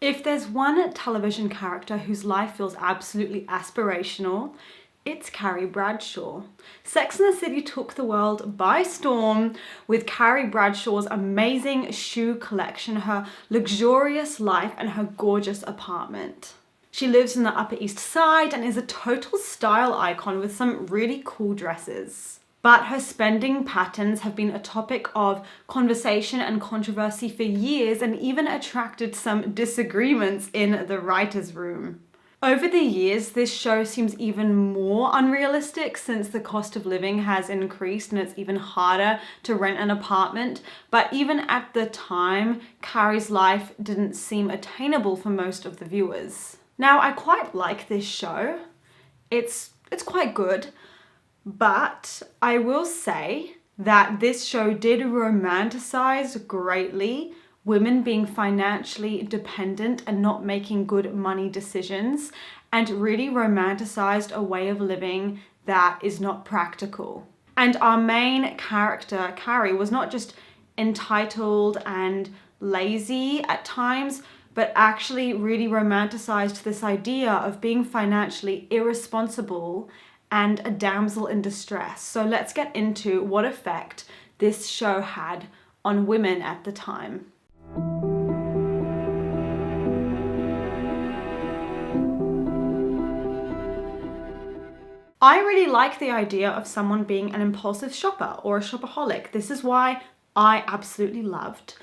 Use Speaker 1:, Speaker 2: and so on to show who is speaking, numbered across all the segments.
Speaker 1: If there's one television character whose life feels absolutely aspirational, it's Carrie Bradshaw. Sex and the City took the world by storm with Carrie Bradshaw's amazing shoe collection, her luxurious life, and her gorgeous apartment. She lives in the Upper East Side and is a total style icon with some really cool dresses. But her spending patterns have been a topic of conversation and controversy for years and even attracted some disagreements in the writer's room. Over the years, this show seems even more unrealistic since the cost of living has increased and it's even harder to rent an apartment. But even at the time, Carrie's life didn't seem attainable for most of the viewers. Now, I quite like this show. It's quite good. But I will say that this show did romanticize greatly women being financially dependent and not making good money decisions, and really romanticized a way of living that is not practical. And our main character, Carrie, was not just entitled and lazy at times, but actually really romanticized this idea of being financially irresponsible and a damsel in distress. So let's get into what effect this show had on women at the time. I really like the idea of someone being an impulsive shopper or a shopaholic. This is why I absolutely loved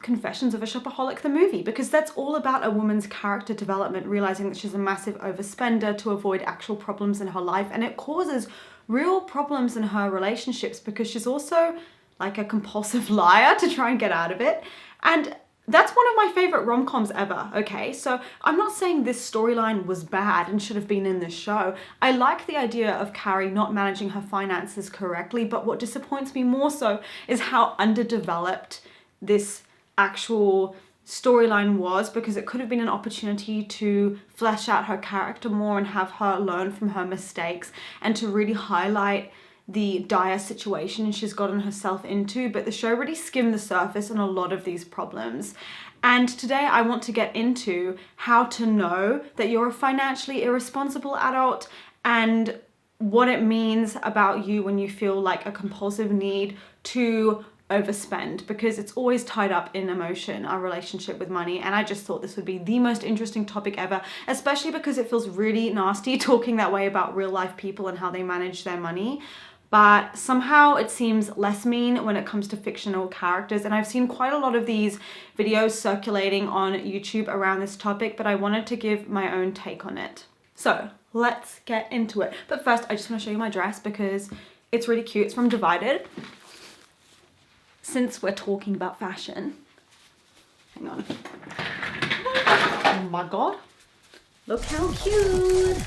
Speaker 1: Confessions of a Shopaholic, the movie, because that's all about a woman's character development, realizing that she's a massive overspender to avoid actual problems in her life, and it causes real problems in her relationships because she's also like a compulsive liar to try and get out of it. And that's one of my favorite rom-coms ever, okay? So I'm not saying this storyline was bad and should have been in this show. I like the idea of Carrie not managing her finances correctly, but what disappoints me more so is how underdeveloped this actual storyline was, because it could have been an opportunity to flesh out her character more and have her learn from her mistakes and to really highlight the dire situation she's gotten herself into. But the show really skimmed the surface on a lot of these problems. And today I want to get into how to know that you're a financially irresponsible adult and what it means about you when you feel like a compulsive need to overspend, because it's always tied up in emotion, our relationship with money. And I just thought this would be the most interesting topic ever, especially because it feels really nasty talking that way about real life people and how they manage their money. But somehow it seems less mean when it comes to fictional characters. And I've seen quite a lot of these videos circulating on YouTube around this topic, but I wanted to give my own take on it. So let's get into it. But first, I just want to show you my dress because it's really cute. It's from Divided. Since we're talking about fashion, hang on. Oh my God, look how cute.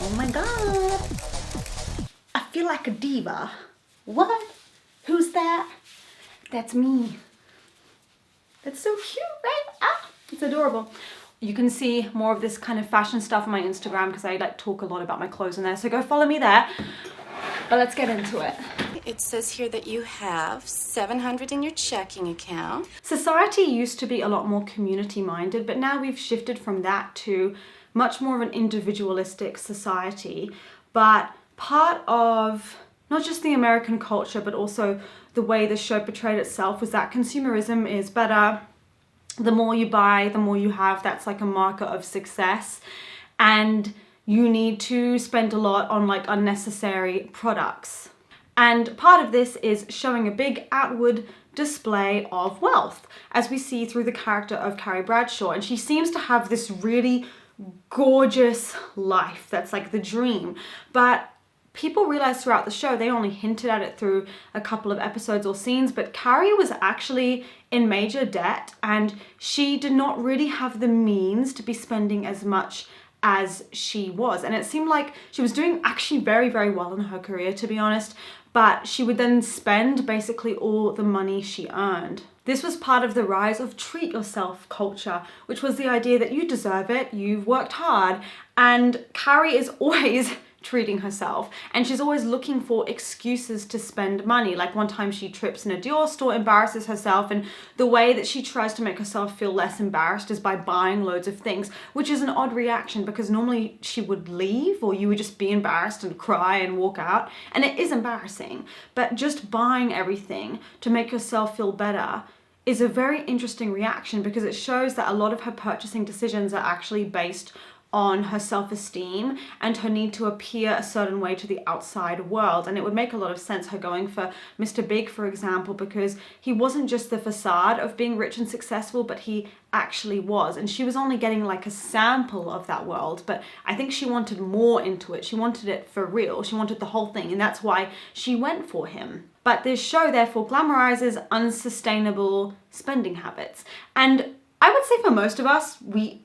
Speaker 1: Oh my God, I feel like a diva. What? Who's that? That's me. That's so cute, right? Ah, it's adorable. You can see more of this kind of fashion stuff on my Instagram because I like talk a lot about my clothes in there, so go follow me there. But let's get into it.
Speaker 2: It says here that you have $700 in your checking account.
Speaker 1: Society used to be a lot more community-minded, but now we've shifted from that to much more of an individualistic society. But part of not just the American culture, but also the way the show portrayed itself was that consumerism is better. The more you buy, the more you have. That's like a marker of success. And you need to spend a lot on like unnecessary products. And part of this is showing a big outward display of wealth, as we see through the character of Carrie Bradshaw. And she seems to have this really gorgeous life that's like the dream. But people realize throughout the show, they only hinted at it through a couple of episodes or scenes, but Carrie was actually in major debt and she did not really have the means to be spending as much as she was. And it seemed like she was doing actually very, very well in her career, to be honest, but she would then spend basically all the money she earned. This was part of the rise of treat yourself culture, which was the idea that you deserve it, you've worked hard, and Carrie is always treating herself, and she's always looking for excuses to spend money. Like one time she trips in a Dior store, embarrasses herself, and the way that she tries to make herself feel less embarrassed is by buying loads of things, which is an odd reaction because normally she would leave or you would just be embarrassed and cry and walk out, and it is embarrassing. But just buying everything to make yourself feel better is a very interesting reaction because it shows that a lot of her purchasing decisions are actually based on her self-esteem and her need to appear a certain way to the outside world. And it would make a lot of sense her going for Mr. Big, for example, because he wasn't just the facade of being rich and successful, but he actually was. And she was only getting like a sample of that world, but I think she wanted more into it. She wanted it for real. She wanted the whole thing, and that's why she went for him. But this show therefore glamorizes unsustainable spending habits. And I would say for most of us, we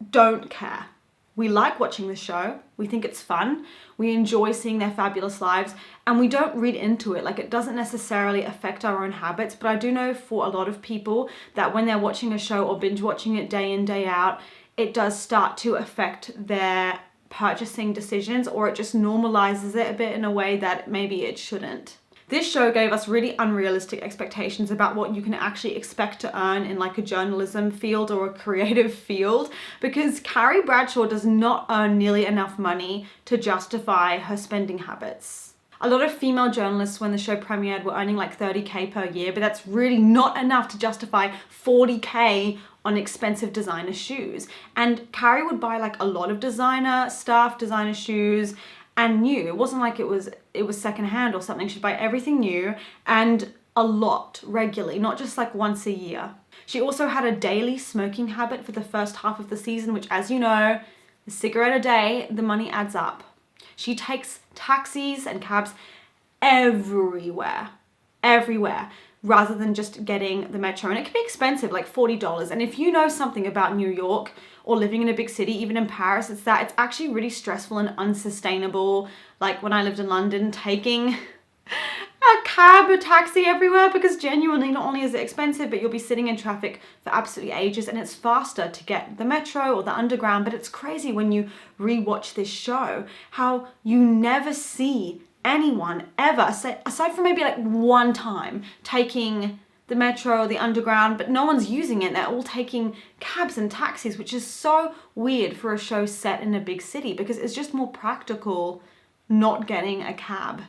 Speaker 1: don't care. We like watching the show, we think it's fun, we enjoy seeing their fabulous lives, and we don't read into it. Like, it doesn't necessarily affect our own habits, but I do know for a lot of people that when they're watching a show or binge watching it day in, day out, it does start to affect their purchasing decisions, or it just normalizes it a bit in a way that maybe it shouldn't. This show gave us really unrealistic expectations about what you can actually expect to earn in like a journalism field or a creative field, because Carrie Bradshaw does not earn nearly enough money to justify her spending habits. A lot of female journalists when the show premiered were earning like 30k per year, but that's really not enough to justify 40k on expensive designer shoes. And Carrie would buy like a lot of designer stuff, designer shoes, and new. It wasn't like it was secondhand or something. She'd buy everything new and a lot regularly, not just like once a year. She also had a daily smoking habit for the first half of the season, which, as you know, a cigarette a day, the money adds up. She takes taxis and cabs everywhere, rather than just getting the metro. And it can be expensive, like $40. And if you know something about New York or living in a big city, even in Paris, it's that it's actually really stressful and unsustainable. Like when I lived in London, taking a cab or taxi everywhere, because genuinely not only is it expensive, but you'll be sitting in traffic for absolutely ages, and it's faster to get the metro or the underground. But it's crazy when you rewatch this show, how you never see anyone ever, aside from maybe like one time, taking the metro or the underground, but no one's using it. They're all taking cabs and taxis, which is so weird for a show set in a big city, because it's just more practical not getting a cab.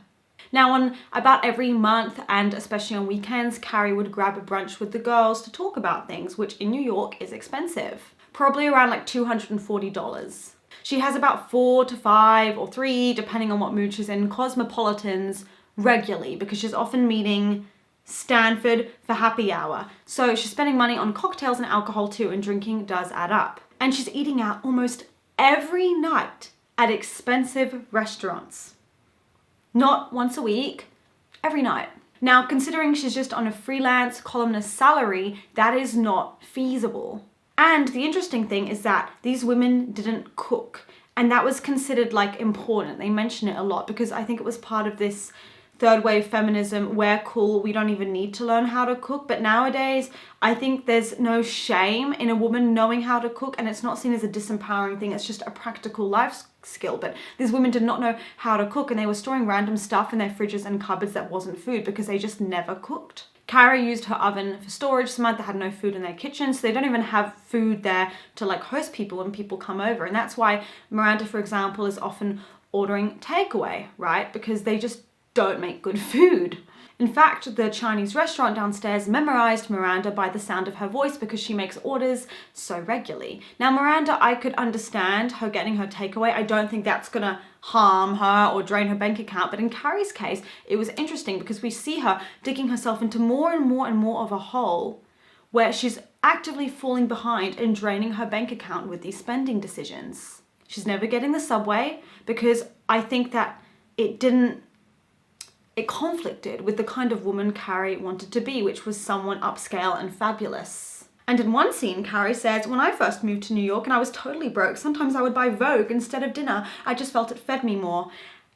Speaker 1: Now, on about every month, and especially on weekends, Carrie would grab a brunch with the girls to talk about things, which in New York is expensive. Probably around like $240. She has about 4 to 5 or 3, depending on what mood she's in, cosmopolitans regularly, because she's often meeting Stanford for happy hour. So she's spending money on cocktails and alcohol too, and drinking does add up. And she's eating out almost every night at expensive restaurants. Not once a week, every night. Now, considering she's just on a freelance columnist salary, that is not feasible. And the interesting thing is that these women didn't cook, and that was considered like important. They mention it a lot because I think it was part of this third wave feminism. We're cool, we don't even need to learn how to cook. But nowadays, I think there's no shame in a woman knowing how to cook, and it's not seen as a disempowering thing. It's just a practical life skill. But these women did not know how to cook, and they were storing random stuff in their fridges and cupboards that wasn't food because they just never cooked. Carrie used her oven for storage. Samantha had no food in their kitchen, so they don't even have food there to like host people when people come over. And that's why Miranda, for example, is often ordering takeaway, right? Because they just don't make good food. In fact, the Chinese restaurant downstairs memorized Miranda by the sound of her voice because she makes orders so regularly. Now, Miranda, I could understand her getting her takeaway. I don't think that's gonna harm her or drain her bank account. But in Carrie's case, it was interesting because we see her digging herself into more and more and more of a hole where she's actively falling behind and draining her bank account with these spending decisions. She's never getting the subway because I think that it conflicted with the kind of woman Carrie wanted to be, which was someone upscale and fabulous. And in one scene, Carrie says, "When I first moved to New York and I was totally broke, sometimes I would buy Vogue instead of dinner. I just felt it fed me more."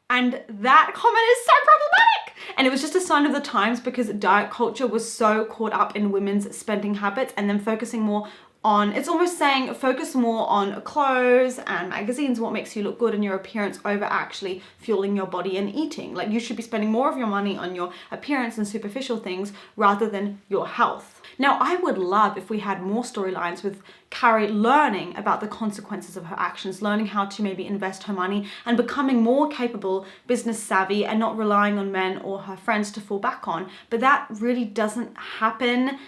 Speaker 1: And that comment is so problematic. And it was just a sign of the times because diet culture was so caught up in women's spending habits and then focusing more on, it's almost saying focus more on clothes and magazines, what makes you look good and your appearance over actually fueling your body and eating. Like, you should be spending more of your money on your appearance and superficial things rather than your health. Now, I would love if we had more storylines with Carrie learning about the consequences of her actions, learning how to maybe invest her money and becoming more capable, business savvy, and not relying on men or her friends to fall back on. But that really doesn't happen.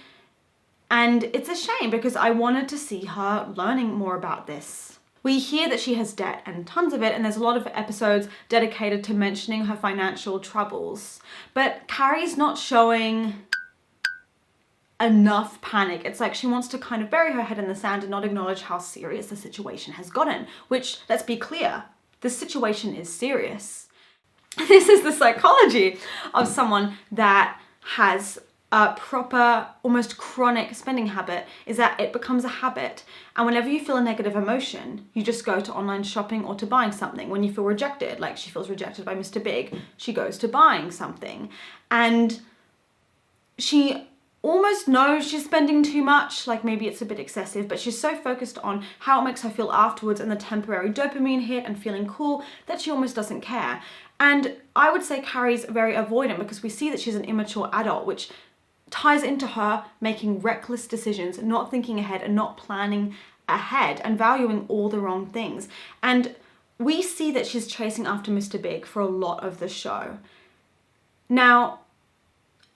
Speaker 1: And it's a shame because I wanted to see her learning more about this. We hear that she has debt and tons of it, and there's a lot of episodes dedicated to mentioning her financial troubles. But Carrie's not showing enough panic. It's like she wants to kind of bury her head in the sand and not acknowledge how serious the situation has gotten, which, let's be clear, the situation is serious. This is the psychology of someone that has a proper, almost chronic spending habit, is that it becomes a habit. And whenever you feel a negative emotion, you just go to online shopping or to buying something. When you feel rejected, like she feels rejected by Mr. Big, she goes to buying something. And she almost knows she's spending too much, like maybe it's a bit excessive, but she's so focused on how it makes her feel afterwards and the temporary dopamine hit and feeling cool that she almost doesn't care. And I would say Carrie's very avoidant because we see that she's an immature adult, which ties into her making reckless decisions, not thinking ahead and not planning ahead and valuing all the wrong things. And we see that she's chasing after Mr. Big for a lot of the show. Now,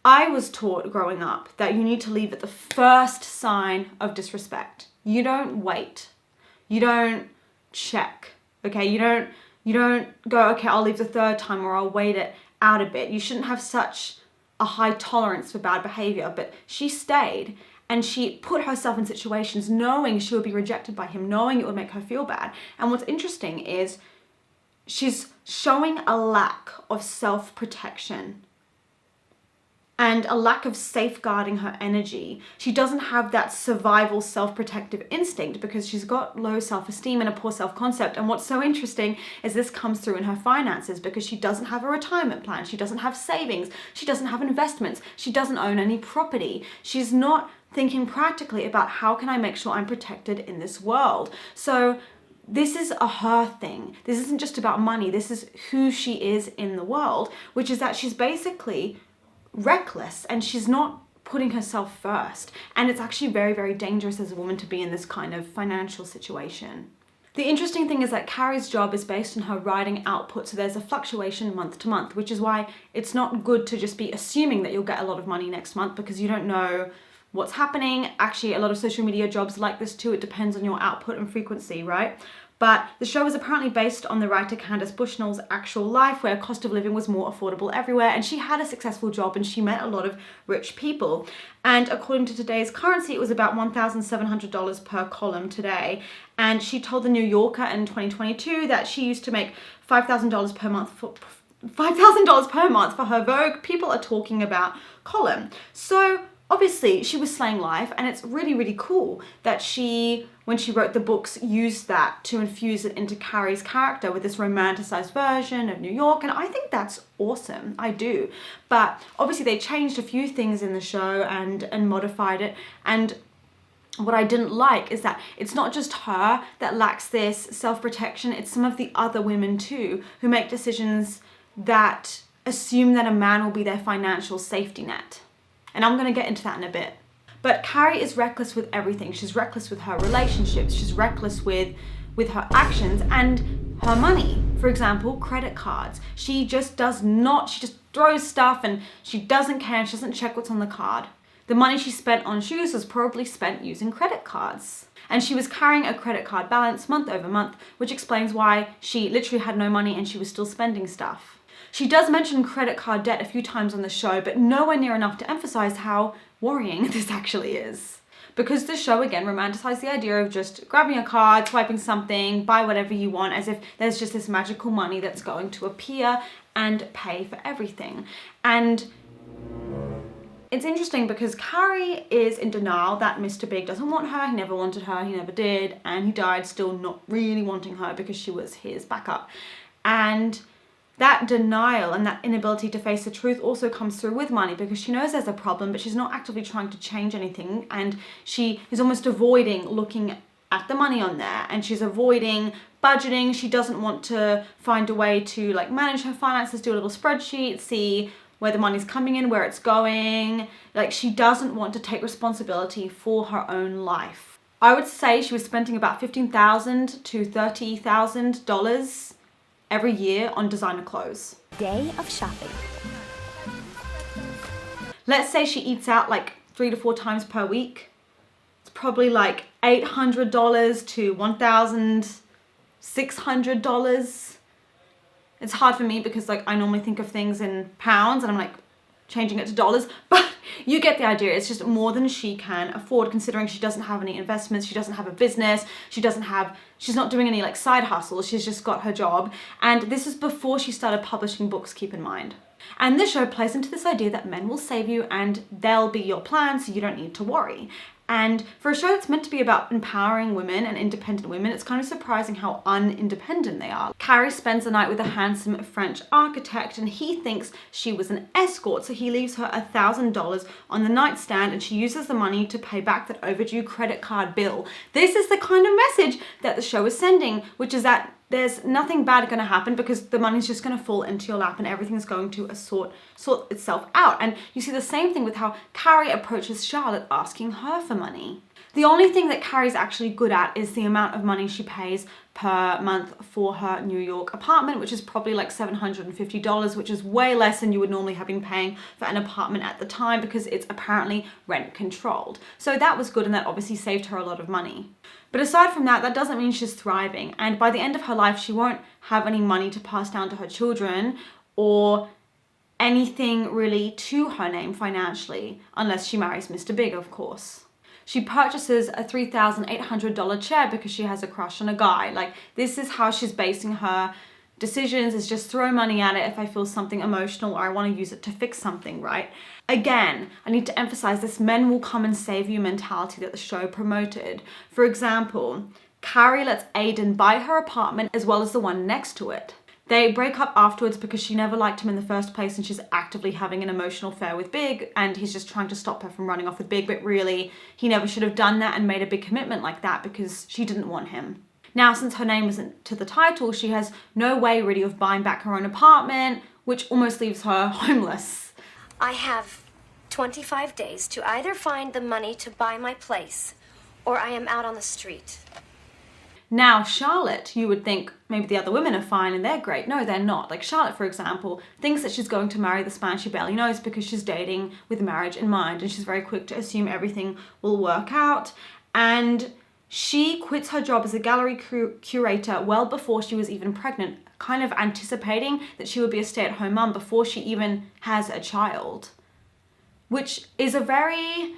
Speaker 1: I was taught growing up that you need to leave at the first sign of disrespect. You don't wait. You don't check. Okay, you don't go, okay, I'll leave the third time or I'll wait it out a bit. You shouldn't have such a high tolerance for bad behavior, but she stayed and she put herself in situations knowing she would be rejected by him, knowing it would make her feel bad. And what's interesting is she's showing a lack of self-protection and a lack of safeguarding her energy. She doesn't have that survival self-protective instinct because she's got low self-esteem and a poor self-concept. And what's so interesting is this comes through in her finances because she doesn't have a retirement plan. She doesn't have savings. She doesn't have investments. She doesn't own any property. She's not thinking practically about how can I make sure I'm protected in this world. So this is a her thing. This isn't just about money. This is who she is in the world, which is that she's basically reckless and she's not putting herself first. And it's actually very, very dangerous as a woman to be in this kind of financial situation. The interesting thing is that Carrie's job is based on her writing output, so there's a fluctuation month to month, which is why it's not good to just be assuming that you'll get a lot of money next month because you don't know what's happening. Actually, a lot of social media jobs like this too. It depends on your output and frequency, right? But the show is apparently based on the writer Candace Bushnell's actual life, where cost of living was more affordable everywhere, and she had a successful job and she met a lot of rich people. And according to today's currency, it was about $1,700 per column today. And she told the New Yorker in 2022 that she used to make $5,000 per month for her Vogue People Are Talking About column. So obviously she was slaying life, and it's really, really cool that she, when she wrote the books, used that to infuse it into Carrie's character with this romanticized version of New York, and I think that's awesome. I do. But obviously they changed a few things in the show and modified it, and what I didn't like is that it's not just her that lacks this self-protection, it's some of the other women too who make decisions that assume that a man will be their financial safety net. And I'm going to get into that in a bit. But Carrie is reckless with everything. She's reckless with her relationships. She's reckless with her actions and her money. For example, credit cards. She just does not, she just throws stuff and she doesn't care and she doesn't check what's on the card. The money she spent on shoes was probably spent using credit cards. And she was carrying a credit card balance month over month, which explains why she literally had no money and she was still spending stuff. She does mention credit card debt a few times on the show, but nowhere near enough to emphasize how worrying this actually is. Because the show, again, romanticized the idea of just grabbing a card, swiping something, buy whatever you want, as if there's just this magical money that's going to appear and pay for everything. And it's interesting because Carrie is in denial that Mr. Big doesn't want her, he never wanted her, he never did, and he died still not really wanting her because she was his backup. And that denial and that inability to face the truth also comes through with money, because she knows there's a problem, but she's not actively trying to change anything, and she is almost avoiding looking at the money on there, and she's avoiding budgeting. She doesn't want to find a way to like manage her finances, do a little spreadsheet, see where the money's coming in, where it's going. Like, she doesn't want to take responsibility for her own life. I would say she was spending about $15,000 to $30,000 every year on designer clothes.
Speaker 3: Day of shopping.
Speaker 1: Let's say she eats out like 3 to 4 times per week. It's probably like $800 to $1,600. It's hard for me because like I normally think of things in pounds and I'm like changing it to dollars, but you get the idea. It's just more than she can afford, considering she doesn't have any investments, she doesn't have a business, she's not doing any like side hustles, she's just got her job. And this is before she started publishing books, keep in mind. And this show plays into this idea that men will save you and they'll be your plan, so you don't need to worry. And for a show that's meant to be about empowering women and independent women, it's kind of surprising how unindependent they are. Carrie spends the night with a handsome French architect, and he thinks she was an escort, so he leaves her $1,000 on the nightstand, and she uses the money to pay back that overdue credit card bill. This is the kind of message that the show is sending, which is that there's nothing bad going to happen because the money's just going to fall into your lap and everything's going to sort itself out. And you see the same thing with how Carrie approaches Charlotte asking her for money. The only thing that Carrie's actually good at is the amount of money she pays per month for her New York apartment, which is probably like $750, which is way less than you would normally have been paying for an apartment at the time, because it's apparently rent controlled. So that was good, and that obviously saved her a lot of money. But aside from that, that doesn't mean she's thriving. And by the end of her life, she won't have any money to pass down to her children or anything really to her name financially, unless she marries Mr. Big, of course. She purchases a $3,800 chair because she has a crush on a guy. Like, this is how she's basing her decisions, is just throw money at it if I feel something emotional or I want to use it to fix something, right? Again, I need to emphasize this men will come and save you mentality that the show promoted. For example, Carrie lets Aiden buy her apartment as well as the one next to it. They break up afterwards because she never liked him in the first place, and she's actively having an emotional affair with Big, and he's just trying to stop her from running off with Big, but really he never should have done that and made a big commitment like that because she didn't want him. Now, since her name isn't to the title, she has no way really of buying back her own apartment, which almost leaves her homeless.
Speaker 3: I have 25 days to either find the money to buy my place or I am out on the street.
Speaker 1: Now, Charlotte, you would think maybe the other women are fine and they're great. No, they're not. Like Charlotte, for example, thinks that she's going to marry this man she barely knows because she's dating with marriage in mind, and she's very quick to assume everything will work out. And she quits her job as a gallery curator well before she was even pregnant, kind of anticipating that she would be a stay-at-home mum before she even has a child, which is a very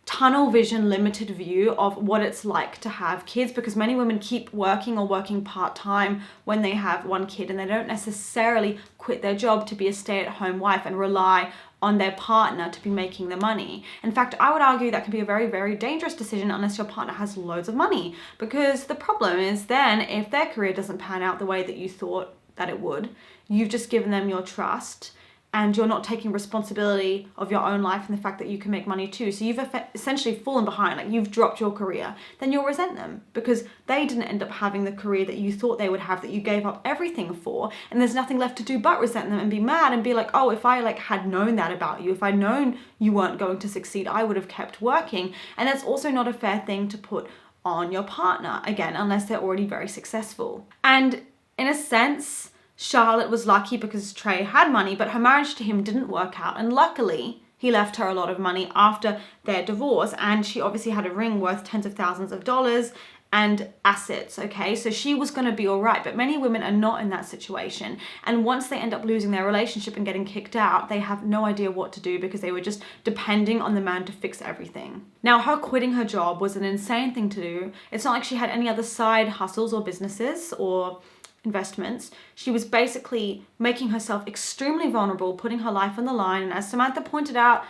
Speaker 1: tunnel vision, limited view of what it's like to have kids, because many women keep working or working part-time when they have one kid, and they don't necessarily quit their job to be a stay-at-home wife and rely on their partner to be making the money. In fact, I would argue that can be a very, very dangerous decision unless your partner has loads of money, because the problem is then if their career doesn't pan out the way that you thought that it would, you've just given them your trust and you're not taking responsibility of your own life and the fact that you can make money too. So you've essentially fallen behind, like you've dropped your career. Then you'll resent them because they didn't end up having the career that you thought they would have, that you gave up everything for, and there's nothing left to do but resent them and be mad and be like, oh, if I had known that about you, if I'd known you weren't going to succeed, I would have kept working. And that's also not a fair thing to put on your partner, again, unless they're already very successful. And in a sense, Charlotte was lucky because Trey had money, but her marriage to him didn't work out. And luckily, he left her a lot of money after their divorce. And she obviously had a ring worth tens of thousands of dollars and assets, okay? So she was going to be all right. But many women are not in that situation. And once they end up losing their relationship and getting kicked out, they have no idea what to do because they were just depending on the man to fix everything. Now, her quitting her job was an insane thing to do. It's not like she had any other side hustles or businesses or investments. She was basically making herself extremely vulnerable, putting her life on the line, and as Samantha pointed out,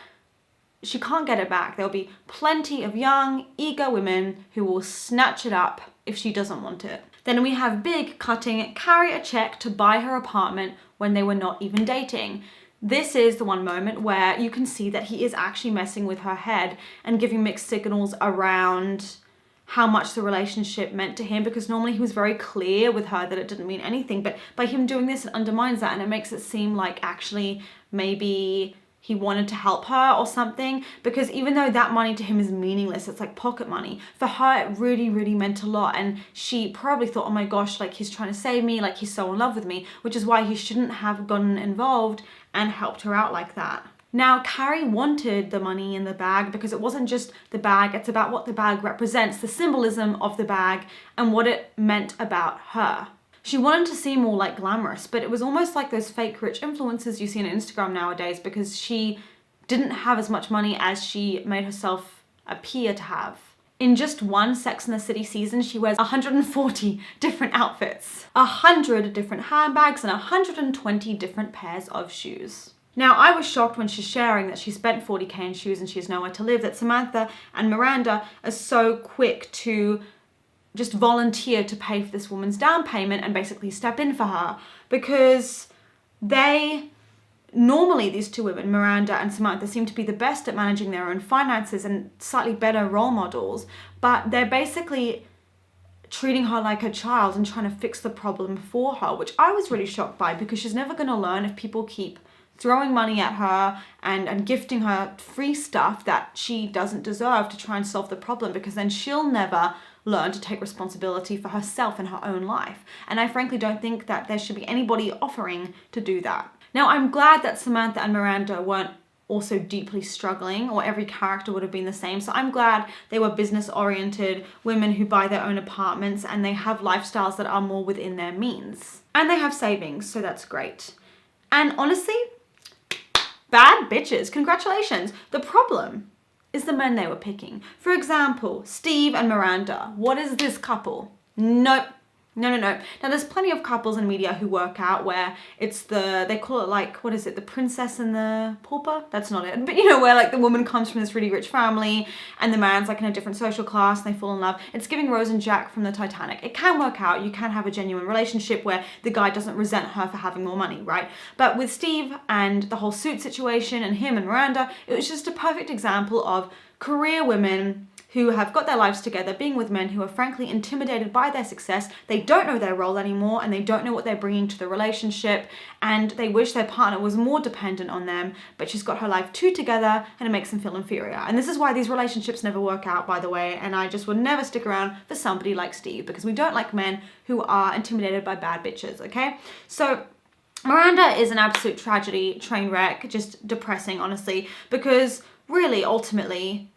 Speaker 1: she can't get it back. There'll be plenty of young, eager women who will snatch it up if she doesn't want it. Then we have Big cutting Carrie a check to buy her apartment when they were not even dating. This is the one moment where you can see that he is actually messing with her head and giving mixed signals around how much the relationship meant to him, because normally he was very clear with her that it didn't mean anything, but by him doing this, it undermines that and it makes it seem like actually maybe he wanted to help her or something, because even though that money to him is meaningless, it's like pocket money, for her it really, really meant a lot, and she probably thought, oh my gosh, like he's trying to save me, like he's so in love with me, which is why he shouldn't have gotten involved and helped her out like that. Now, Carrie wanted the money in the bag because it wasn't just the bag, it's about what the bag represents, the symbolism of the bag and what it meant about her. She wanted to seem more like glamorous, but it was almost like those fake rich influencers you see on Instagram nowadays, because she didn't have as much money as she made herself appear to have. In just one Sex and the City season, she wears 140 different outfits, 100 different handbags, and 120 different pairs of shoes. Now, I was shocked when she's sharing that she spent 40k in shoes and she has nowhere to live, that Samantha and Miranda are so quick to just volunteer to pay for this woman's down payment and basically step in for her, because normally these two women, Miranda and Samantha, seem to be the best at managing their own finances and slightly better role models, but they're basically treating her like a child and trying to fix the problem for her, which I was really shocked by, because she's never going to learn if people keep throwing money at her and gifting her free stuff that she doesn't deserve to try and solve the problem, because then she'll never learn to take responsibility for herself and her own life. And I frankly don't think that there should be anybody offering to do that. Now, I'm glad that Samantha and Miranda weren't also deeply struggling, or every character would have been the same. So I'm glad they were business-oriented women who buy their own apartments and they have lifestyles that are more within their means. And they have savings, so that's great. And honestly, bad bitches, congratulations. The problem is the men they were picking. For example, Steve and Miranda. What is this couple? Nope. No. Now, there's plenty of couples in media who work out where it's they call it like, what is it? The princess and the pauper? That's not it. But you know, where like the woman comes from this really rich family and the man's like in a different social class and they fall in love. It's giving Rose and Jack from the Titanic. It can work out. You can have a genuine relationship where the guy doesn't resent her for having more money, right? But with Steve and the whole suit situation and him and Miranda, it was just a perfect example of career women who have got their lives together, being with men who are frankly intimidated by their success. They don't know their role anymore and they don't know what they're bringing to the relationship, and they wish their partner was more dependent on them, but she's got her life too together and it makes them feel inferior. And this is why these relationships never work out, by the way, and I just would never stick around for somebody like Steve, because we don't like men who are intimidated by bad bitches, okay? So Miranda is an absolute tragedy, train wreck, just depressing, honestly, because really, ultimately,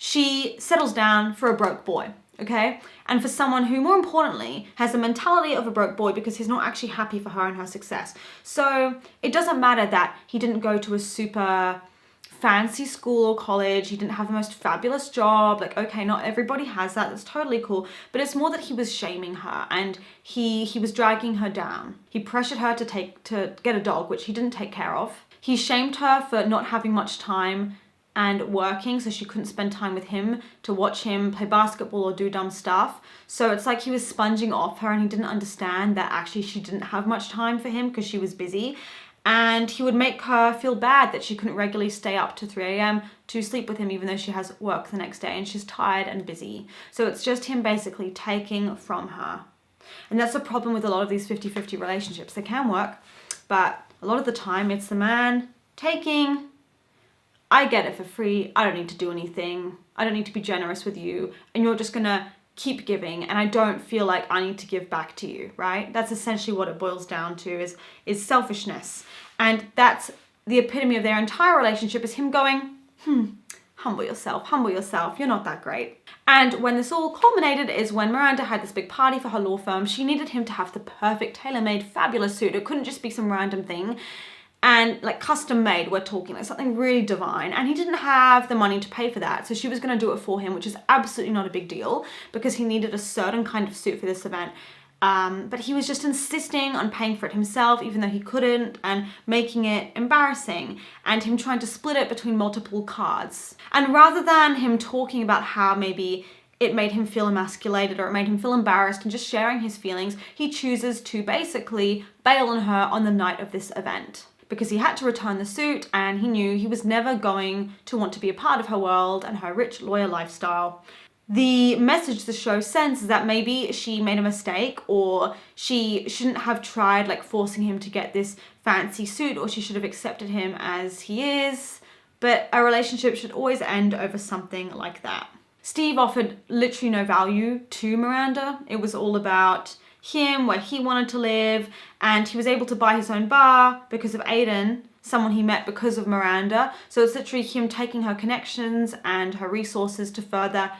Speaker 1: she settles down for a broke boy, okay? And for someone who, more importantly, has the mentality of a broke boy, because he's not actually happy for her and her success. So it doesn't matter that he didn't go to a super fancy school or college, he didn't have the most fabulous job, like, okay, not everybody has that, that's totally cool, but it's more that he was shaming her and he was dragging her down. He pressured her to get a dog, which he didn't take care of. He shamed her for not having much time and working, so she couldn't spend time with him to watch him play basketball or do dumb stuff. So it's like he was sponging off her and he didn't understand that actually she didn't have much time for him because she was busy. And he would make her feel bad that she couldn't regularly stay up to 3 a.m. to sleep with him, even though she has work the next day and she's tired and busy. So it's just him basically taking from her. And that's the problem with a lot of these 50-50 relationships. They can work, but a lot of the time it's the man taking. I get it for free, I don't need to do anything, I don't need to be generous with you, and you're just gonna keep giving, and I don't feel like I need to give back to you, right? That's essentially what it boils down to, is selfishness. And that's the epitome of their entire relationship, is him going, humble yourself, you're not that great. And when this all culminated is when Miranda had this big party for her law firm. She needed him to have the perfect, tailor-made, fabulous suit. It couldn't just be some random thing. And like custom made, we're talking like something really divine, and he didn't have the money to pay for that, so she was going to do it for him, which is absolutely not a big deal because he needed a certain kind of suit for this event. But he was just insisting on paying for it himself, even though he couldn't, and making it embarrassing, and him trying to split it between multiple cards. And rather than him talking about how maybe it made him feel emasculated or it made him feel embarrassed and just sharing his feelings, he chooses to basically bail on her on the night of this event. Because he had to return the suit and he knew he was never going to want to be a part of her world and her rich lawyer lifestyle. The message the show sends is that maybe she made a mistake, or she shouldn't have tried like forcing him to get this fancy suit, or she should have accepted him as he is. But a relationship should always end over something like that. Steve offered literally no value to Miranda. It was all about him, where he wanted to live, and he was able to buy his own bar because of Aiden, someone he met because of Miranda. So it's literally him taking her connections and her resources to further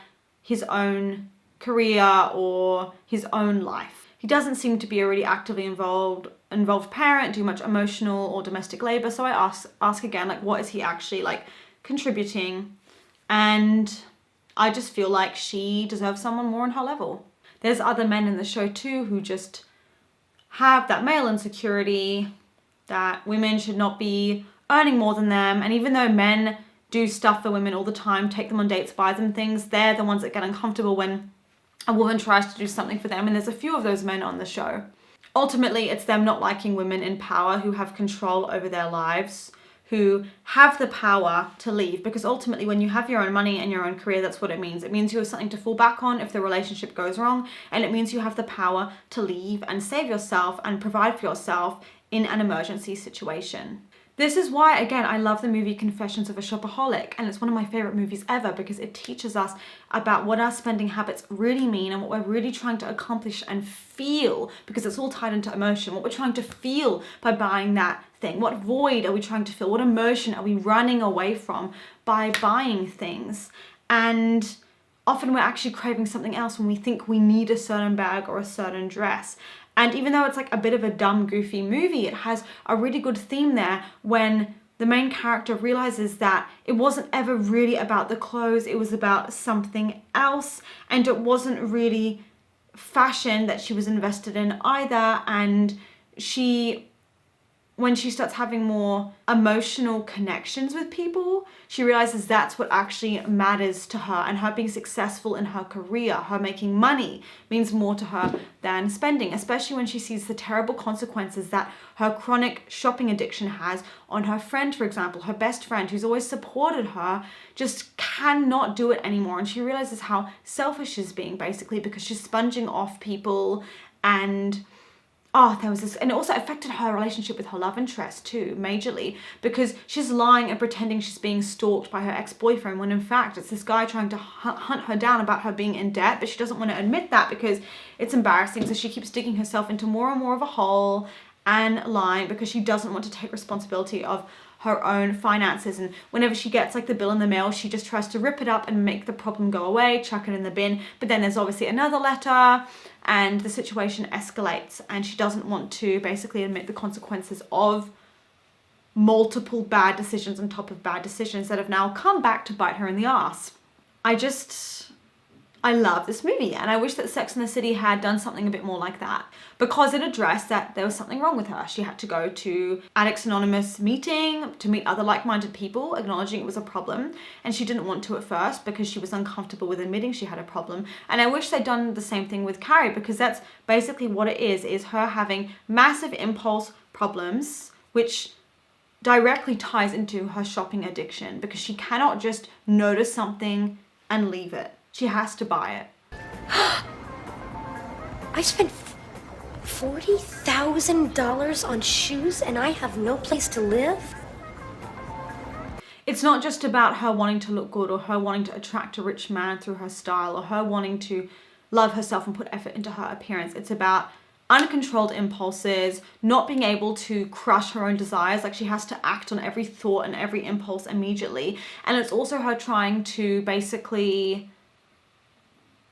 Speaker 1: his own career or his own life. He doesn't seem to be a really actively involved parent, do much emotional or domestic labor. So I ask again, like, what is he actually like contributing? And I just feel like she deserves someone more on her level. There's other men in the show too who just have that male insecurity that women should not be earning more than them. And even though men do stuff for women all the time, take them on dates, buy them things, they're the ones that get uncomfortable when a woman tries to do something for them. And there's a few of those men on the show. Ultimately, it's them not liking women in power who have control over their lives, who have the power to leave. Because ultimately, when you have your own money and your own career, that's what it means. It means you have something to fall back on if the relationship goes wrong. And it means you have the power to leave and save yourself and provide for yourself in an emergency situation. This is why, again, I love the movie Confessions of a Shopaholic, and it's one of my favorite movies ever because it teaches us about what our spending habits really mean and what we're really trying to accomplish and feel, because it's all tied into emotion, what we're trying to feel by buying that thing. What void are we trying to fill? What emotion are we running away from by buying things? And often we're actually craving something else when we think we need a certain bag or a certain dress. And even though it's like a bit of a dumb, goofy movie, it has a really good theme there when the main character realizes that it wasn't ever really about the clothes, it was about something else. And it wasn't really fashion that she was invested in either. And when she starts having more emotional connections with people, she realizes that's what actually matters to her, and her being successful in her career, her making money, means more to her than spending, especially when she sees the terrible consequences that her chronic shopping addiction has on her friend, for example. Her best friend, who's always supported her, just cannot do it anymore, and she realizes how selfish she's being, basically, because she's sponging off people. And there was this, and it also affected her relationship with her love interest too, majorly, because she's lying and pretending she's being stalked by her ex-boyfriend, when in fact it's this guy trying to hunt her down about her being in debt, but she doesn't want to admit that because it's embarrassing, so she keeps digging herself into more and more of a hole and lying because she doesn't want to take responsibility of her own finances. And whenever she gets like the bill in the mail, she just tries to rip it up and make the problem go away, chuck it in the bin. But then there's obviously another letter and the situation escalates, and she doesn't want to basically admit the consequences of multiple bad decisions on top of bad decisions that have now come back to bite her in the ass. I love this movie, and I wish that Sex and the City had done something a bit more like that, because it addressed that there was something wrong with her. She had to go to Addicts Anonymous meeting to meet other like-minded people, acknowledging it was a problem, and she didn't want to at first because she was uncomfortable with admitting she had a problem. And I wish they'd done the same thing with Carrie, because that's basically what it is her having massive impulse problems, which directly ties into her shopping addiction, because she cannot just notice something and leave it. She has to buy it.
Speaker 3: I spent $40,000 on shoes and I have no place to live?
Speaker 1: It's not just about her wanting to look good or her wanting to attract a rich man through her style or her wanting to love herself and put effort into her appearance. It's about uncontrolled impulses, not being able to crush her own desires. Like, she has to act on every thought and every impulse immediately. And it's also her trying to basically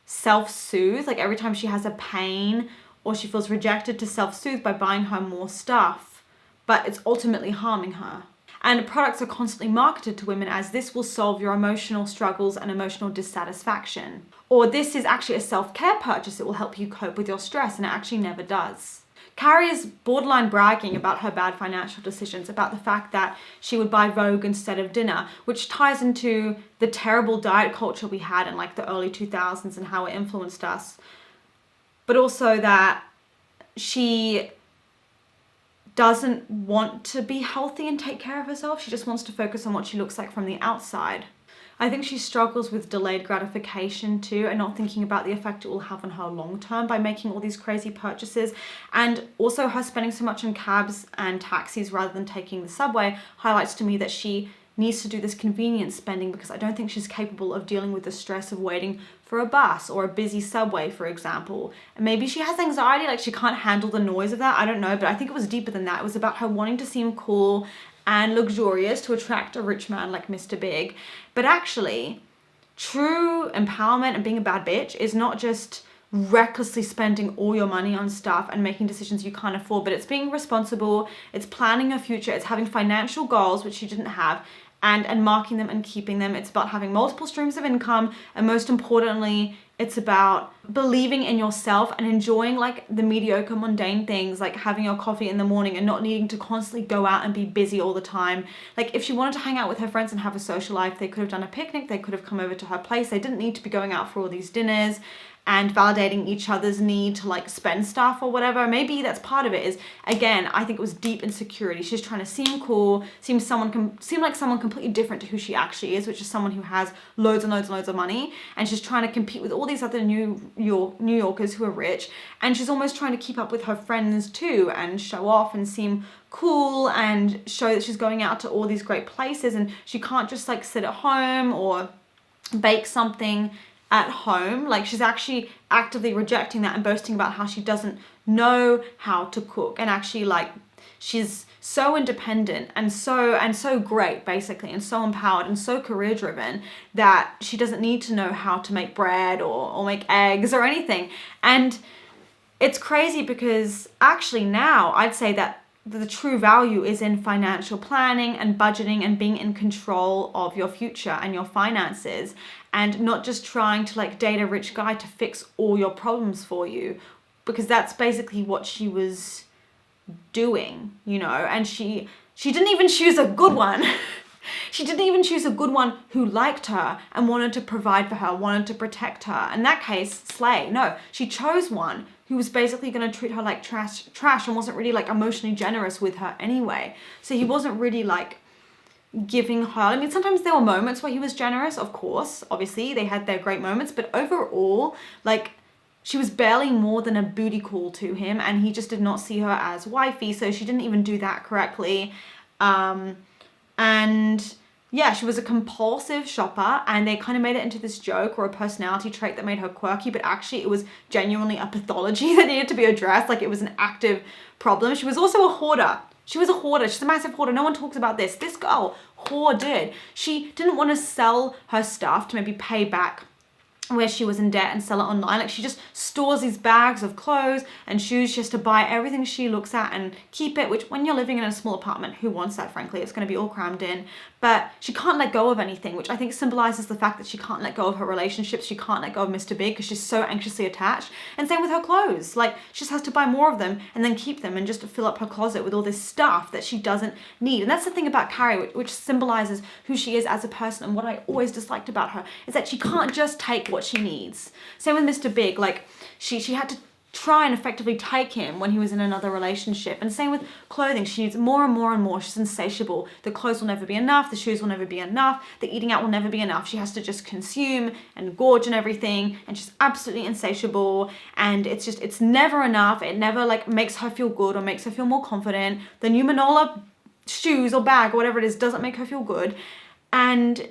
Speaker 1: self-soothe, like every time she has a pain or she feels rejected, to self-soothe by buying her more stuff, but it's ultimately harming her. And products are constantly marketed to women as this will solve your emotional struggles and emotional dissatisfaction, or this is actually a self-care purchase, it will help you cope with your stress, and it actually never does. Carrie is borderline bragging about her bad financial decisions, about the fact that she would buy Vogue instead of dinner, which ties into the terrible diet culture we had in like the early 2000s and how it influenced us. But also that she doesn't want to be healthy and take care of herself. She just wants to focus on what she looks like from the outside. I think she struggles with delayed gratification too, and not thinking about the effect it will have on her long term by making all these crazy purchases. And also her spending so much on cabs and taxis rather than taking the subway highlights to me that she needs to do this convenience spending, because I don't think she's capable of dealing with the stress of waiting for a bus or a busy subway, for example. And maybe she has anxiety, like she can't handle the noise of that, I don't know, but I think it was deeper than that. It was about her wanting to seem cool and luxurious to attract a rich man like Mr. Big. But actually, true empowerment and being a bad bitch is not just recklessly spending all your money on stuff and making decisions you can't afford, but it's being responsible, it's planning your future, it's having financial goals, which you didn't have, and marking them and keeping them. It's about having multiple streams of income, and most importantly, it's about believing in yourself and enjoying like the mediocre, mundane things, like having your coffee in the morning and not needing to constantly go out and be busy all the time. Like if she wanted to hang out with her friends and have a social life, they could have done a picnic, they could have come over to her place. They didn't need to be going out for all these dinners and validating each other's need to like spend stuff or whatever. Maybe that's part of it. Is, again, I think it was deep insecurity. She's trying to seem cool, seem like someone completely different to who she actually is, which is someone who has loads and loads and loads of money, and she's trying to compete with all these other New Yorkers who are rich, and she's almost trying to keep up with her friends too and show off and seem cool and show that she's going out to all these great places, and she can't just like sit at home or bake something at home. Like she's actually actively rejecting that and boasting about how she doesn't know how to cook, and actually like she's so independent and so great basically, and so empowered and so career driven that she doesn't need to know how to make bread or make eggs or anything. And it's crazy because actually now I'd say that the true value is in financial planning and budgeting and being in control of your future and your finances, and not just trying to like date a rich guy to fix all your problems for you, because that's basically what she was doing, you know. And she didn't even choose a good one. She didn't even choose a good one who liked her and wanted to provide for her, wanted to protect her. In that case, slay. No, she chose one who was basically going to treat her like trash and wasn't really like emotionally generous with her anyway. So he wasn't really like giving her, I mean, sometimes there were moments where he was generous, of course, obviously they had their great moments, but overall, like, she was barely more than a booty call to him, and he just did not see her as wifey, so she didn't even do that correctly. And yeah, she was a compulsive shopper, and they kind of made it into this joke or a personality trait that made her quirky, but actually it was genuinely a pathology that needed to be addressed. Like it was an active problem. She was also a hoarder. She's a massive hoarder. No one talks about this. This girl hoarded. She didn't want to sell her stuff to maybe pay back where she was in debt and sell it online. Like she just stores these bags of clothes and shoes just to buy everything she looks at and keep it, which when you're living in a small apartment, who wants that, frankly? It's going to be all crammed in. But she can't let go of anything, which I think symbolizes the fact that she can't let go of her relationships. She can't let go of Mr. Big because she's so anxiously attached. And same with her clothes. Like she just has to buy more of them and then keep them and just fill up her closet with all this stuff that she doesn't need. And that's the thing about Carrie, which symbolizes who she is as a person. And what I always disliked about her is that she can't just take what she needs. Same with Mr. Big. Like she had to try and effectively take him when he was in another relationship. And same with clothing. She needs more and more and more. She's insatiable. The clothes will never be enough. The shoes will never be enough. The eating out will never be enough. She has to just consume and gorge and everything. And she's absolutely insatiable. And it's never enough. It never like makes her feel good or makes her feel more confident. The new Manola shoes or bag or whatever it is doesn't make her feel good. And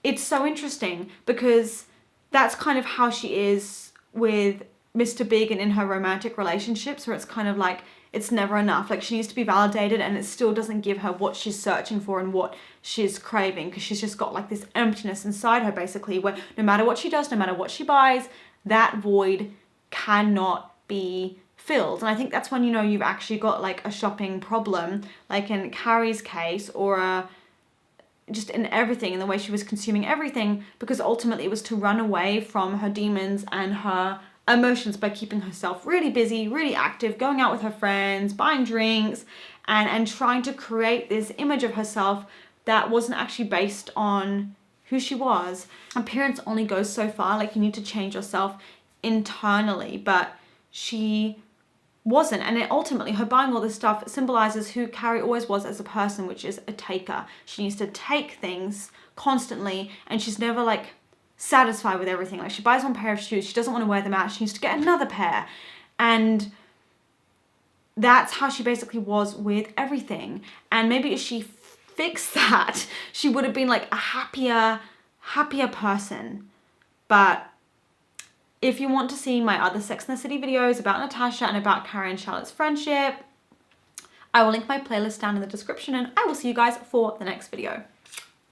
Speaker 1: it's so interesting because that's kind of how she is with Mr. Big and in her romantic relationships, where it's kind of like it's never enough. Like she needs to be validated, and it still doesn't give her what she's searching for and what she's craving, because she's just got like this emptiness inside her basically, where no matter what she does, no matter what she buys, that void cannot be filled. And I think that's when, you know, you've actually got like a shopping problem, like in Carrie's case, or just in everything, in the way she was consuming everything, because ultimately it was to run away from her demons and her emotions by keeping herself really busy, really active, going out with her friends, buying drinks, and trying to create this image of herself that wasn't actually based on who she was. Appearance only goes so far, like you need to change yourself internally, but she wasn't. And it ultimately, her buying all this stuff symbolizes who Carrie always was as a person, which is a taker. She needs to take things constantly, and she's never like satisfied with everything. Like she buys one pair of shoes, she doesn't want to wear them out, she needs to get another pair. And that's how she basically was with everything. And maybe if she fixed that, she would have been like a happier person. But if you want to see my other Sex and the City videos about Natasha and about Carrie and Charlotte's friendship, I will link my playlist down in the description, and I will see you guys for the next video.